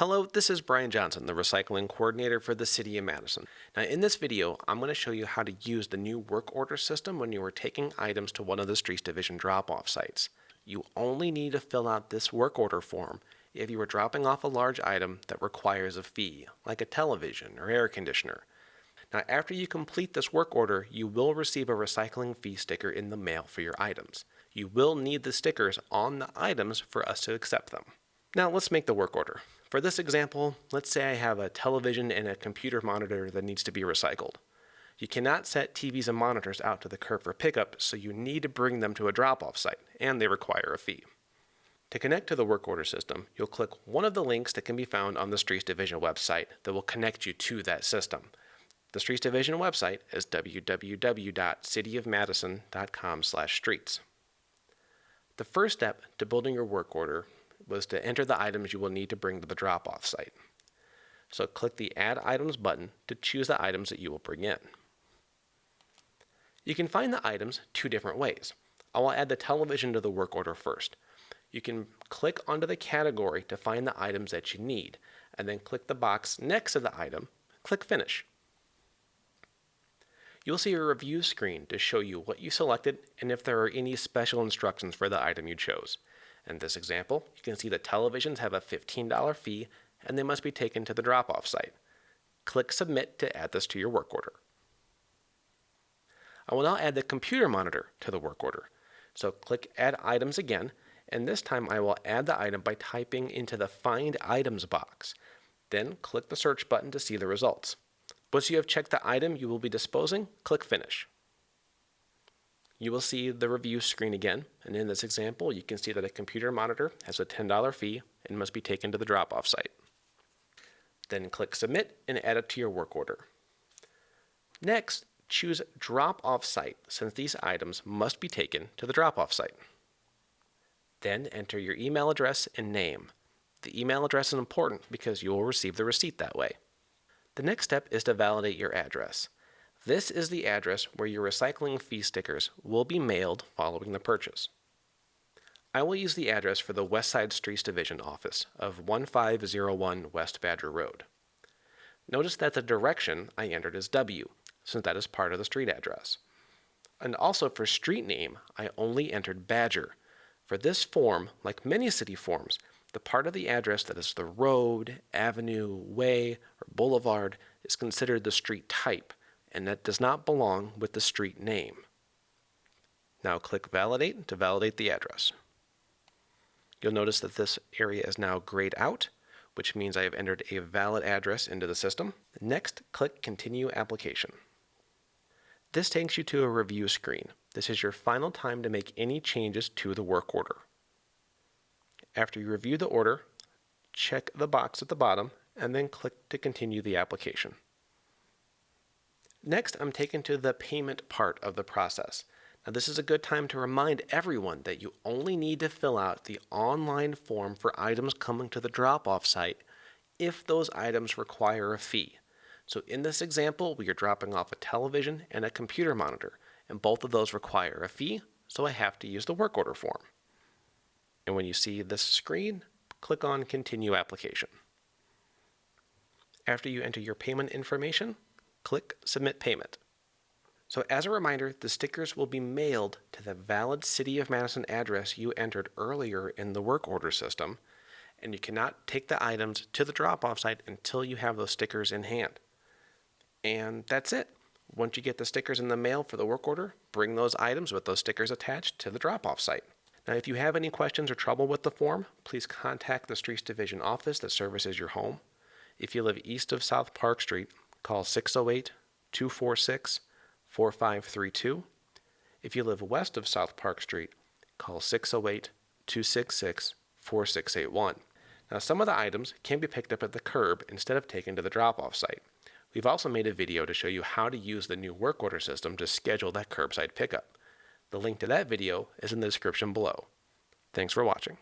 Hello, this is Brian Johnson, the Recycling Coordinator for the City of Madison. Now in this video, I'm going to show you how to use the new work order system when you are taking items to one of the Streets Division drop-off sites. You only need to fill out this work order form if you are dropping off a large item that requires a fee, like a television or air conditioner. Now after you complete this work order, you will receive a recycling fee sticker in the mail for your items. You will need the stickers on the items for us to accept them. Now let's make the work order. For this example, let's say I have a television and a computer monitor that needs to be recycled. You cannot set TVs and monitors out to the curb for pickup, so you need to bring them to a drop-off site, and they require a fee. To connect to the work order system, you'll click one of the links that can be found on the Streets Division website that will connect you to that system. The Streets Division website is www.cityofmadison.com/streets. The first step to building your work order was to enter the items you will need to bring to the drop-off site. So click the Add Items button to choose the items that you will bring in. You can find the items two different ways. I will add the television to the work order first. You can click onto the category to find the items that you need, and then click the box next to the item, click Finish. You'll see a review screen to show you what you selected and if there are any special instructions for the item you chose. In this example, you can see that televisions have a $15 fee and they must be taken to the drop-off site. Click Submit to add this to your work order. I will now add the computer monitor to the work order. So click Add Items again, and this time I will add the item by typing into the Find Items box. Then click the search button to see the results. Once you have checked the item you will be disposing, click Finish. You will see the review screen again, and in this example, you can see that a computer monitor has a $10 fee and must be taken to the drop-off site. Then click Submit and add it to your work order. Next, choose Drop-Off Site, since these items must be taken to the drop-off site. Then enter your email address and name. The email address is important because you will receive the receipt that way. The next step is to validate your address. This is the address where your recycling fee stickers will be mailed following the purchase. I will use the address for the West Side Streets Division office of 1501 West Badger Road. Notice that the direction I entered is W, since that is part of the street address. And also for street name, I only entered Badger. For this form, like many city forms, the part of the address that is the road, avenue, way, or boulevard is considered the street type, and that does not belong with the street name. Now click Validate to validate the address. You'll notice that this area is now grayed out, which means I have entered a valid address into the system. Next, click Continue Application. This takes you to a review screen. This is your final time to make any changes to the work order. After you review the order, check the box at the bottom and then click to continue the application. Next, I'm taken to the payment part of the process. Now, this is a good time to remind everyone that you only need to fill out the online form for items coming to the drop-off site if those items require a fee. So in this example, we are dropping off a television and a computer monitor, and both of those require a fee, so I have to use the work order form. And when you see this screen, click on Continue Application. After you enter your payment information, click Submit Payment. So as a reminder, the stickers will be mailed to the valid City of Madison address you entered earlier in the work order system, and you cannot take the items to the drop-off site until you have those stickers in hand. And that's it. Once you get the stickers in the mail for the work order, bring those items with those stickers attached to the drop-off site. Now, if you have any questions or trouble with the form, please contact the Streets Division office that services your home. If you live east of South Park Street, call 608-246-4532. If you live west of South Park Street, call 608-266-4681. Now, some of the items can be picked up at the curb instead of taken to the drop-off site. We've also made a video to show you how to use the new work order system to schedule that curbside pickup. The link to that video is in the description below. Thanks for watching.